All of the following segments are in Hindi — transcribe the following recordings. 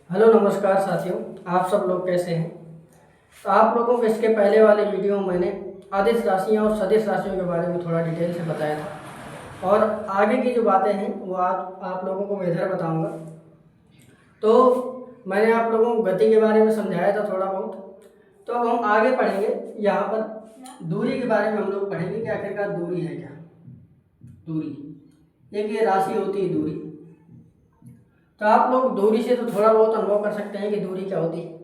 हेलो नमस्कार साथियों, आप सब लोग कैसे हैं। तो आप लोगों को इसके पहले वाले वीडियो में मैंने आदिश राशियाँ और सदिश राशियों के बारे में थोड़ा डिटेल से बताया था और आगे की जो बातें हैं वो आज आप लोगों को मैं इधर बताऊंगा। तो मैंने आप लोगों को गति के बारे में समझाया था थोड़ा बहुत। तो अब हम आगे पढ़ेंगे, यहाँ पर दूरी के बारे में हम लोग पढ़ेंगे कि आखिरकार दूरी है क्या। दूरी एक ये राशि होती है दूरी। तो आप लोग दूरी से तो थोड़ा बहुत अनुभव कर सकते हैं कि दूरी क्या होती है।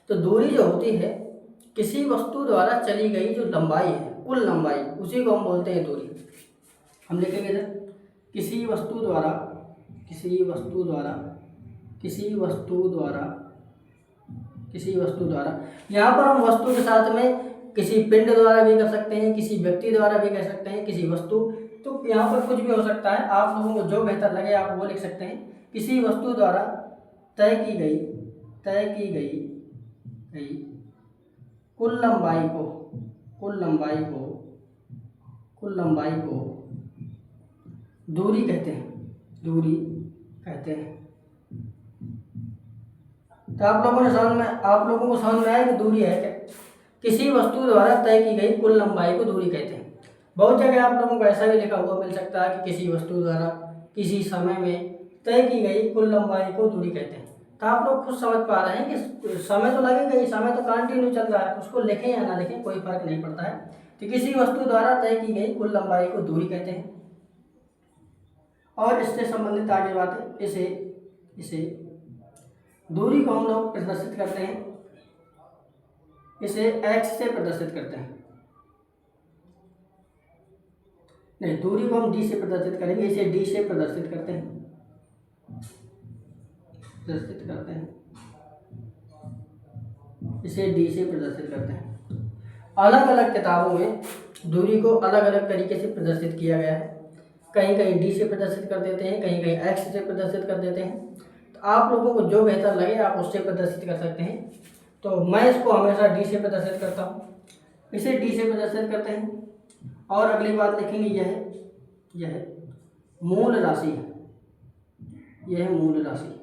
तो दूरी जो होती है किसी वस्तु द्वारा चली गई जो लंबाई है, कुल लंबाई, उसी को हम बोलते हैं दूरी। हम लिखेंगे इधर किसी वस्तु द्वारा किसी वस्तु द्वारा किसी वस्तु द्वारा किसी वस्तु द्वारा यहाँ पर हम वस्तु के साथ में किसी पिंड द्वारा भी कर सकते हैं, किसी व्यक्ति द्वारा भी कह सकते हैं, किसी वस्तु। तो यहाँ पर कुछ भी हो सकता है, आप लोगों को जो बेहतर लगे आप वो लिख सकते हैं। किसी वस्तु द्वारा तय की गई गई कुल लंबाई को दूरी कहते हैं। तो आप लोगों को समझ में आया कि दूरी है क्या। किसी वस्तु द्वारा तय की गई कुल लंबाई को दूरी कहते हैं। बहुत जगह आप लोगों को ऐसा भी लिखा हुआ मिल सकता है कि किसी वस्तु द्वारा किसी समय में तय की गई कुल लंबाई को दूरी कहते हैं। तो आप लोग खुद समझ पा रहे हैं कि समय तो लगेगा ही, समय तो कंटिन्यू चल रहा है, उसको लिखें या ना लिखें कोई फर्क नहीं पड़ता है। तो किसी वस्तु द्वारा तय की गई कुल लंबाई को दूरी कहते हैं। और इससे संबंधित आगे बात है, इसे दूरी को हम लोग प्रदर्शित करते हैं, इसे x से प्रदर्शित करते हैं। नहीं, दूरी को हम d से प्रदर्शित करेंगे, इसे d से प्रदर्शित करते हैं। इसे d से प्रदर्शित करते हैं। अलग अलग किताबों में दूरी को अलग अलग तरीके से प्रदर्शित किया गया है। कहीं कहीं d से प्रदर्शित कर देते हैं, कहीं कहीं x से प्रदर्शित कर देते हैं। तो आप लोगों को जो बेहतर लगे आप उससे प्रदर्शित कर सकते हैं। तो मैं इसको हमेशा d से प्रदर्शित करता हूँ, इसे d से प्रदर्शित करते हैं। और अगली बात लिखेंगे, यह मूल राशि है। यह मूल राशि,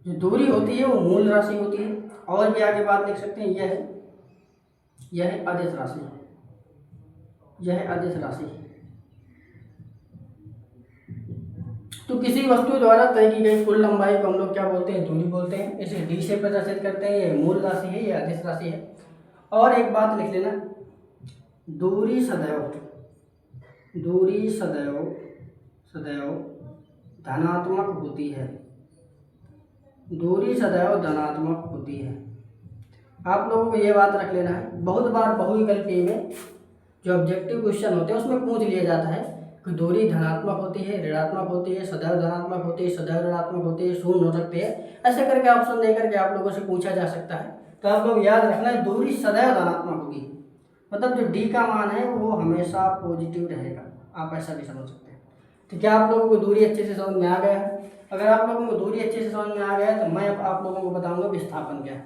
जो दूरी होती है वो मूल राशि होती है। और भी आगे बात लिख सकते हैं, यह अदिश राशि है। तो किसी वस्तु द्वारा तय की गई कुल लंबाई को हम लोग क्या बोलते हैं, दूरी बोलते हैं। इसे d से प्रदर्शित करते हैं। यह मूल राशि है, यह अदिश राशि है। और एक बात लिख लेना, दूरी सदैव धनात्मक होती है। आप लोगों को ये बात रख लेना है, बहुत बार बहुविकल्पीय में जो ऑब्जेक्टिव क्वेश्चन होते हैं उसमें पूछ लिया जाता है कि दूरी धनात्मक होती है, ऋणात्मक होती है, सदैव धनात्मक होती है, सदैव ऋणात्मक होती है, शून्य हो सकती है। ऐसे करके ऑप्शन दे करके आप लोगों से पूछा जा सकता है। तो आप लोग याद रखना है, दूरी सदैव धनात्मक होगी, मतलब जो d का मान है वो हमेशा पॉजिटिव रहेगा। आप ऐसा भी समझ सकते हैं। तो क्या आप लोगों को दूरी अच्छे से समझ में आ गया है? अगर आप लोगों को दूरी अच्छे से समझ में आ गया है तो मैं अब आप लोगों को बताऊंगा विस्थापन क्या है।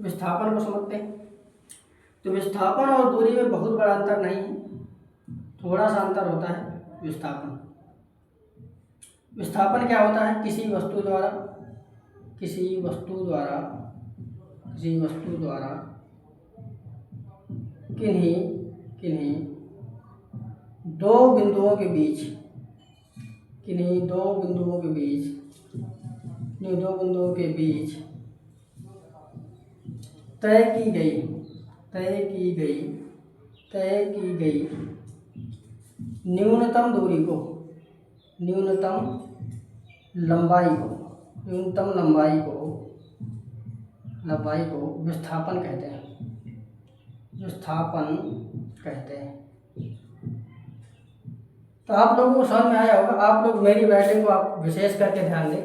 विस्थापन को समझते हैं। तो विस्थापन और दूरी में बहुत बड़ा अंतर नहीं है, थोड़ा सा अंतर होता है। विस्थापन क्या होता है, किसी वस्तु द्वारा किन्हीं दो बिंदुओं के बीच तय की गई न्यूनतम लंबाई को विस्थापन कहते हैं। तो आप लोगों को समझ में आया होगा। आप लोग मेरी राइटिंग को आप विशेष करके ध्यान दें,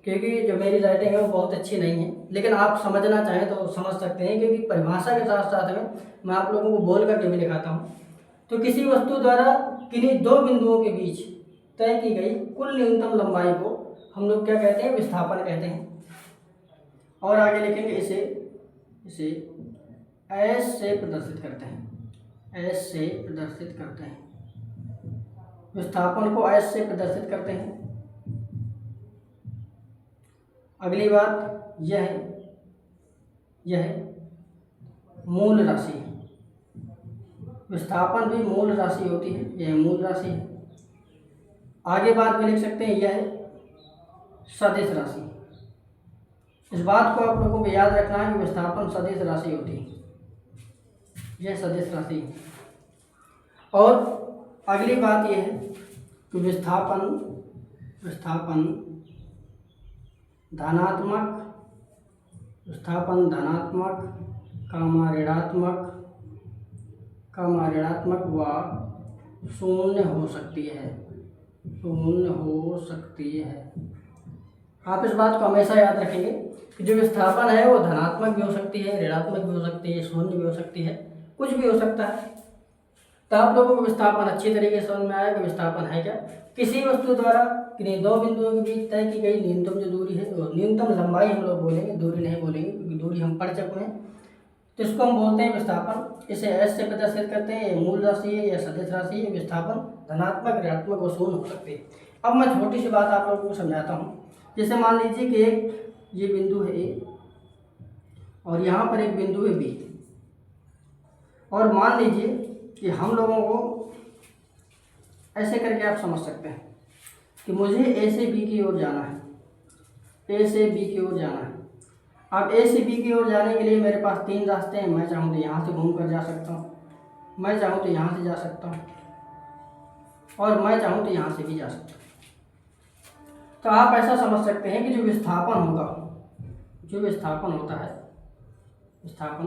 क्योंकि जो मेरी राइटिंग है वो बहुत अच्छी नहीं है, लेकिन आप समझना चाहें तो समझ सकते हैं, क्योंकि परिभाषा के साथ साथ में मैं आप लोगों को बोल करके भी दिखाता हूँ। तो किसी वस्तु द्वारा किन्हीं दो बिंदुओं के बीच तय की गई कुल न्यूनतम लंबाई को हम लोग क्या कहते हैं, विस्थापन कहते हैं। और आगे लिखेंगे, इसे एस से प्रदर्शित करते हैं। विस्थापन को एस से प्रदर्शित करते हैं। अगली बात यह है मूल राशि। विस्थापन भी मूल राशि होती है, यह मूल राशि है। आगे बात में लिख सकते हैं यह है सदिश राशि। इस बात को आप लोगों को याद रखना है कि विस्थापन सदिश राशि होती है, यह सदिश राशि है। और अगली बात यह है कि विस्थापन धनात्मक ऋणात्मक व शून्य हो सकती है। आप इस बात को हमेशा याद रखेंगे कि जो विस्थापन है वो धनात्मक भी हो सकती है, ऋणात्मक भी हो सकती है, शून्य भी हो सकती है, कुछ भी हो सकता है। तो आप लोगों को विस्थापन अच्छी तरीके से समझ में आया कि विस्थापन है क्या। किसी वस्तु द्वारा किन्हीं दो बिंदुओं के बीच तय की गई न्यूनतम जो दूरी है, न्यूनतम लंबाई हम लोग बोलेंगे, दूरी नहीं बोलेंगे क्योंकि दूरी हम पढ़ चुके हैं। तो इसको हम बोलते हैं विस्थापन। इसे एस से प्रदर्शित करते हैं। ये मूल राशि है या सदिश राशि है। विस्थापन धनात्मक, ऋणात्मक और शून्य हो सकती है। अब मैं छोटी सी बात आप लोगों को समझाता हूँ। जैसे मान लीजिए कि एक ये बिंदु है ए और यहाँ पर एक बिंदु है बी, और मान लीजिए कि हम लोगों को ऐसे करके आप समझ सकते हैं कि मुझे ए से बी की ओर जाना है, ए से बी की ओर जाना है। अब ए से बी की ओर जाने के लिए मेरे पास तीन रास्ते हैं। मैं चाहूँ तो यहाँ से घूम कर जा सकता हूँ, मैं चाहूँ तो यहाँ से जा सकता हूँ, और मैं चाहूँ तो यहाँ से भी जा सकता हूँ। तो आप ऐसा समझ सकते हैं कि जो विस्थापन होता है, विस्थापन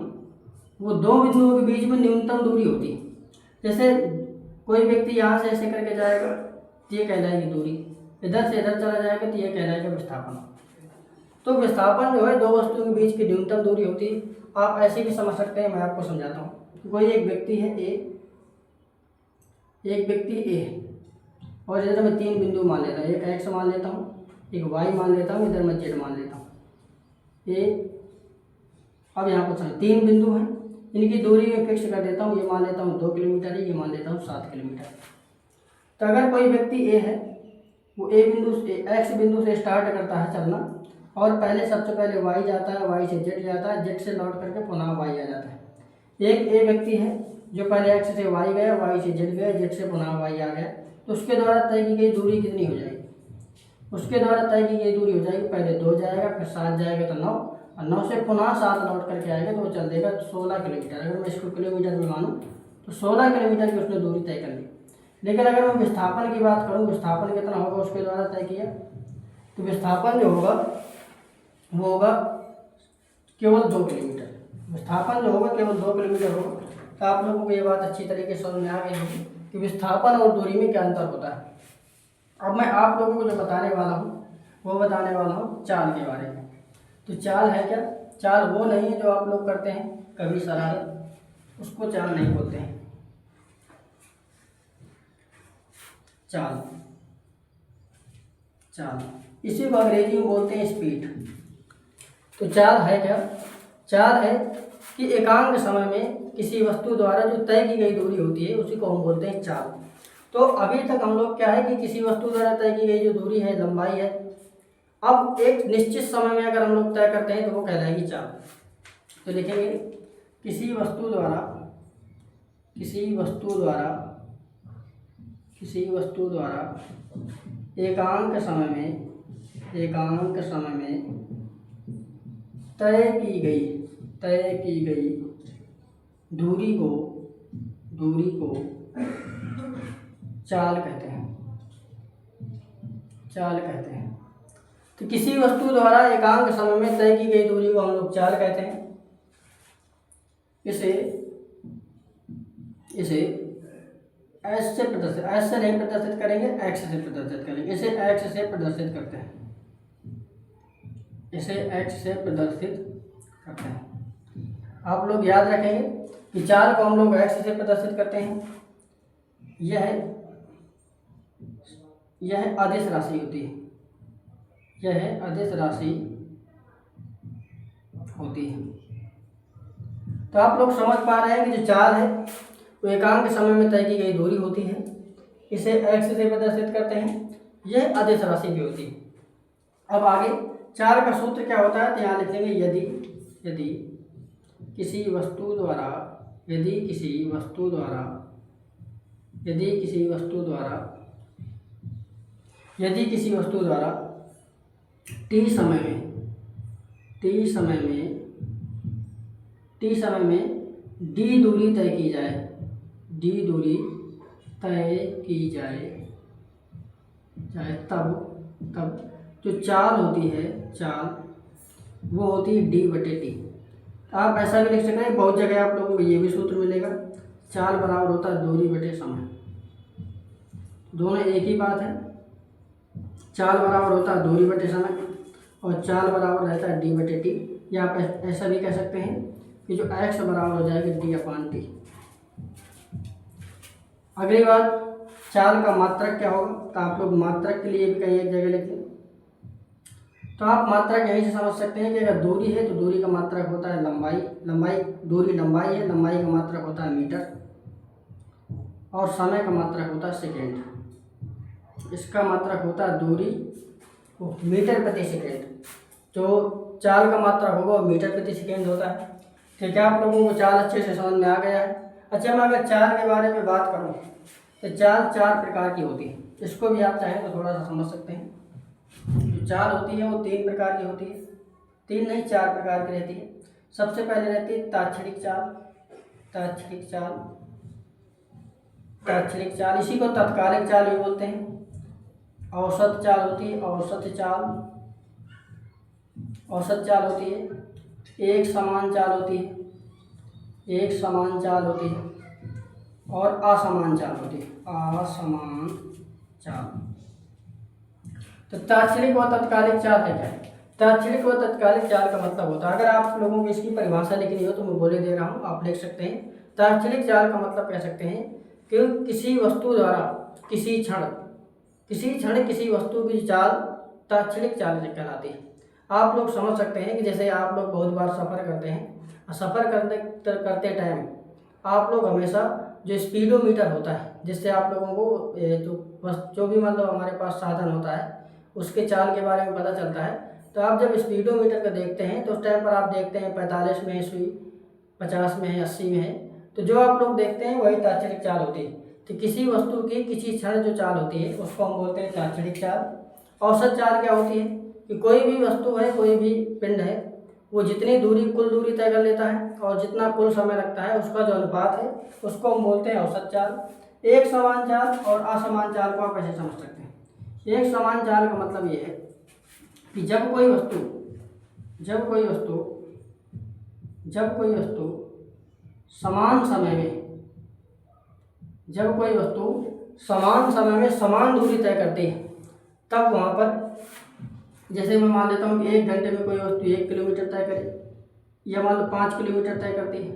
वो दो बिंदुओं के बीच में न्यूनतम दूरी होती है। जैसे कोई व्यक्ति यहाँ से ऐसे करके जाएगा तो ये कहलाएगी दूरी, इधर से इधर चला जाएगा तो ये कहलाएगा विस्थापन। तो विस्थापन जो है दो वस्तुओं के बीच की न्यूनतम दूरी होती है। आप ऐसे भी समझ सकते हैं, मैं आपको समझाता हूँ। कोई एक व्यक्ति है ए, और इधर मैं तीन बिंदु मान लेता हूँ। एक एक्स मान लेता हूँ, एक वाई मान लेता हूँ, इधर मैं जेड मान लेता हूँ। अब यहाँ पर तीन बिंदु हैं, इनकी दूरी में फिक्स कर देता हूँ। ये मान लेता हूँ 2 किलोमीटर है, ये मान लेता हूँ 7 किलोमीटर। तो अगर कोई व्यक्ति ए है, वो एक्स बिंदु से स्टार्ट करता है चलना, और सबसे पहले वाई जाता है, वाई से जेड जाता है, जेड से लौट करके पुनः वाई आ जाता है। एक ए व्यक्ति है जो पहले एक्स से वाई गया, वाई से जेड गया, जेड से पुनः वाई आ गया। तो उसके द्वारा तय की गई दूरी कितनी हो जाएगी? उसके द्वारा तय की गई दूरी हो जाएगी, पहले 2 जाएगा, फिर 7 जाएगा तो 9, और 9 से पुनः 7 लौट करके आएगा तो वो चल देगा 16 किलोमीटर। अगर मैं इसको किलोमीटर में मानूँ तो 16 किलोमीटर की उसने दूरी तय कर ली। लेकिन अगर मैं विस्थापन की बात करूँ, विस्थापन कितना होगा उसके द्वारा तय किया, तो विस्थापन जो होगा वो होगा केवल 2 किलोमीटर। विस्थापन जो होगा केवल 2 किलोमीटर होगा। तो आप लोगों को ये बात अच्छी तरीके से समझ में आ गई होगी कि विस्थापन और दूरी में क्या अंतर होता है। अब मैं आप लोगों को जो बताने वाला हूँ वो बताने वाला हूँ चाल के बारे में। तो चाल है क्या? चाल वो नहीं है जो आप लोग करते हैं कभी शरारत, उसको चाल नहीं बोलते हैं। चाल इसी को अंग्रेजी में बोलते हैं स्पीड। तो चाल है क्या? चाल है कि एकांक समय में किसी वस्तु द्वारा जो तय की गई दूरी होती है उसी को हम बोलते हैं चाल। तो अभी तक हम लोग क्या है कि किसी वस्तु द्वारा तय की गई जो दूरी है, लंबाई है, अब एक निश्चित समय में अगर हम लोग तय करते हैं तो वो कहलाएगी चाल। तो लिखेंगे किसी वस्तु द्वारा एकांक समय में तय की गई दूरी को चाल कहते हैं। तो किसी वस्तु द्वारा एकांक समय में तय की गई दूरी को हम लोग चाल कहते हैं। इसे एस से नहीं प्रदर्शित करेंगे, एक्स से प्रदर्शित करेंगे। इसे एक्स से प्रदर्शित करते हैं। आप लोग याद रखेंगे कि चाल को हम लोग एक्स से प्रदर्शित करते हैं। यह अदिश राशि होती है। तो आप लोग समझ पा रहे हैं कि जो चाल है वो एकांक समय में तय की गई दूरी होती है, इसे एक्स से प्रदर्शित करते हैं। यह अदिश राशि भी होती है। अब आगे चाल का सूत्र क्या होता है, तो यहाँ लिखेंगे यदि यदि किसी वस्तु द्वारा यदि किसी वस्तु द्वारा यदि किसी वस्तु द्वारा यदि किसी वस्तु द्वारा टी समय में टी समय में डी दूरी तय की जाए डी दूरी तय की जाए तब जो चाल होती है चाल वो होती है डी बटे टी। आप ऐसा भी लिख सकते हैं, बहुत जगह आप लोगों को ये भी सूत्र मिलेगा, चाल बराबर होता है दूरी बटे समय। दोनों एक ही बात है, चाल बराबर होता है दूरी बटे समय और चाल बराबर रहता है डी बटे टी। या आप ऐसा भी कह सकते हैं कि जो एक्स बराबर हो जाएगा डी अपान टी। अगली बात, चाल का मात्रक क्या होगा, तो आप लोग मात्रक के लिए भी कहीं एक जगह लिखें, तो आप मात्रक यहीं से समझ सकते हैं कि अगर दूरी है तो दूरी का मात्रक होता है लंबाई दूरी लंबाई है, लंबाई का मात्रक होता है मीटर और समय का मात्रक होता है सेकेंड। इसका मात्रक होता है दूरी मीटर प्रति सेकेंड, जो चाल का मात्रक होगा वो मीटर प्रति सेकेंड होता है। ठीक है, आप लोगों को चाल अच्छे से समझ में आ गया है। अच्छा, मैं अगर चाल के बारे में बात करूँ तो चाल 4 प्रकार की होती है, इसको भी आप चाहें तो थोड़ा सा समझ सकते हैं। जो चाल होती है वो 3 प्रकार की होती है, 3 नहीं 4 प्रकार की रहती है। सबसे पहले रहती है ताक्षणिक चाल, इसी को तत्कालिक चाल भी बोलते हैं। औसत चाल होती है, औसत चाल होती है, एक समान चाल होती है और असमान चाल होती है, असमान चाल। तो ताक्षणिक व तत्कालिक चाल है क्या? ताक्षणिक व तत्कालिक चाल का मतलब होता है, अगर आप लोगों को इसकी परिभाषा लिखनी हो तो मैं बोले दे रहा हूँ, आप लिख सकते हैं। ताक्षणिक चाल का मतलब कह सकते हैं कि किसी वस्तु द्वारा किसी क्षण किसी वस्तु की चाल ताक्षणिक चाल कहलाती है। आप लोग समझ सकते हैं कि जैसे आप लोग बहुत बार सफ़र करते हैं, सफ़र करते टाइम आप लोग हमेशा जो स्पीडोमीटर होता है, जिससे आप लोगों को जो भी मतलब हमारे पास साधन होता है उसके चाल के बारे में पता चलता है। तो आप जब स्पीडोमीटर को देखते हैं तो उस टाइम पर आप देखते हैं 45 में है सुई, 50 में है, 80 में है, तो जो आप लोग देखते हैं वही ताक्षणिक चाल होती है। तो किसी वस्तु की किसी क्षण जो चाल होती है उसको हम बोलते हैं ताक्षणिक चाल। औसत चाल क्या होती है कि कोई भी वस्तु है, कोई भी पिंड है, वो जितनी दूरी कुल दूरी तय कर लेता है और जितना कुल समय लगता है उसका जो अनुपात है उसको हम बोलते हैं औसत चाल। एक समान चाल और असमान चाल को आप कैसे समझ सकते हैं? एक समान चाल का मतलब ये है कि जब कोई वस्तु समान समय में समान दूरी तय करती है, तब वहाँ पर जैसे मैं मान लेता हूँ कि 1 घंटे में कोई वस्तु 1 किलोमीटर तय करे या मान लो 5 किलोमीटर तय करती है,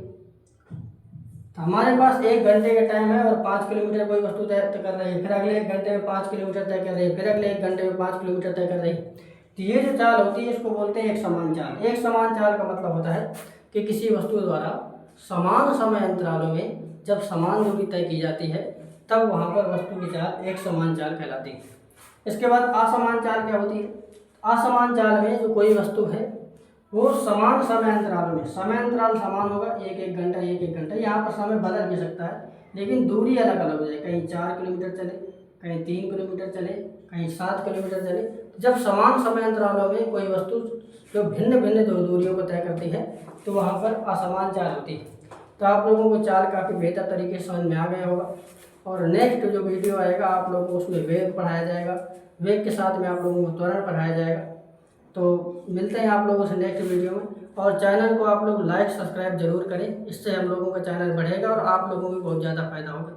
तो हमारे पास 1 घंटे का टाइम है और 5 किलोमीटर कोई वस्तु तय कर रही है, फिर अगले 1 घंटे में 5 किलोमीटर तय कर रही है, फिर अगले 1 घंटे में 5 किलोमीटर तय कर रही है। तो ये जो चाल होती है इसको बोलते हैं एक समान चाल। एक समान चाल का मतलब होता है कि किसी वस्तु द्वारा समान समय अंतरालों में जब समान दूरी तय की जाती है तब वहाँ पर वस्तु की चाल एक समान चाल कहलाती है। इसके बाद असमान चाल क्या होती है? असमान चाल में जो कोई वस्तु है वो समान समय अंतरालों में, समय अंतराल समान होगा, 1-1 घंटा 1-1 घंटा, यहाँ पर समय बदल भी सकता है लेकिन दूरी अलग अलग हो जाए, कहीं 4 किलोमीटर चले, कहीं 3 किलोमीटर चले, कहीं 7 किलोमीटर चले। जब समान समय अंतरालों में कोई वस्तु जो भिन्न भिन्न दूरियों को तय करती है तो वहाँ पर असमान चाल होती है। तो आप लोगों को चाल काफ़ी बेहतर तरीके से समझ में आ गया होगा और नेक्स्ट जो वीडियो आएगा आप लोगों को उसमें वेग पढ़ाया जाएगा, वेग के साथ में आप लोगों को त्वरण पढ़ाया जाएगा। तो मिलते हैं आप लोगों से नेक्स्ट वीडियो में, और चैनल को आप लोग लाइक सब्सक्राइब जरूर करें, इससे हम लोगों का चैनल बढ़ेगा और आप लोगों को बहुत ज़्यादा फायदा होगा।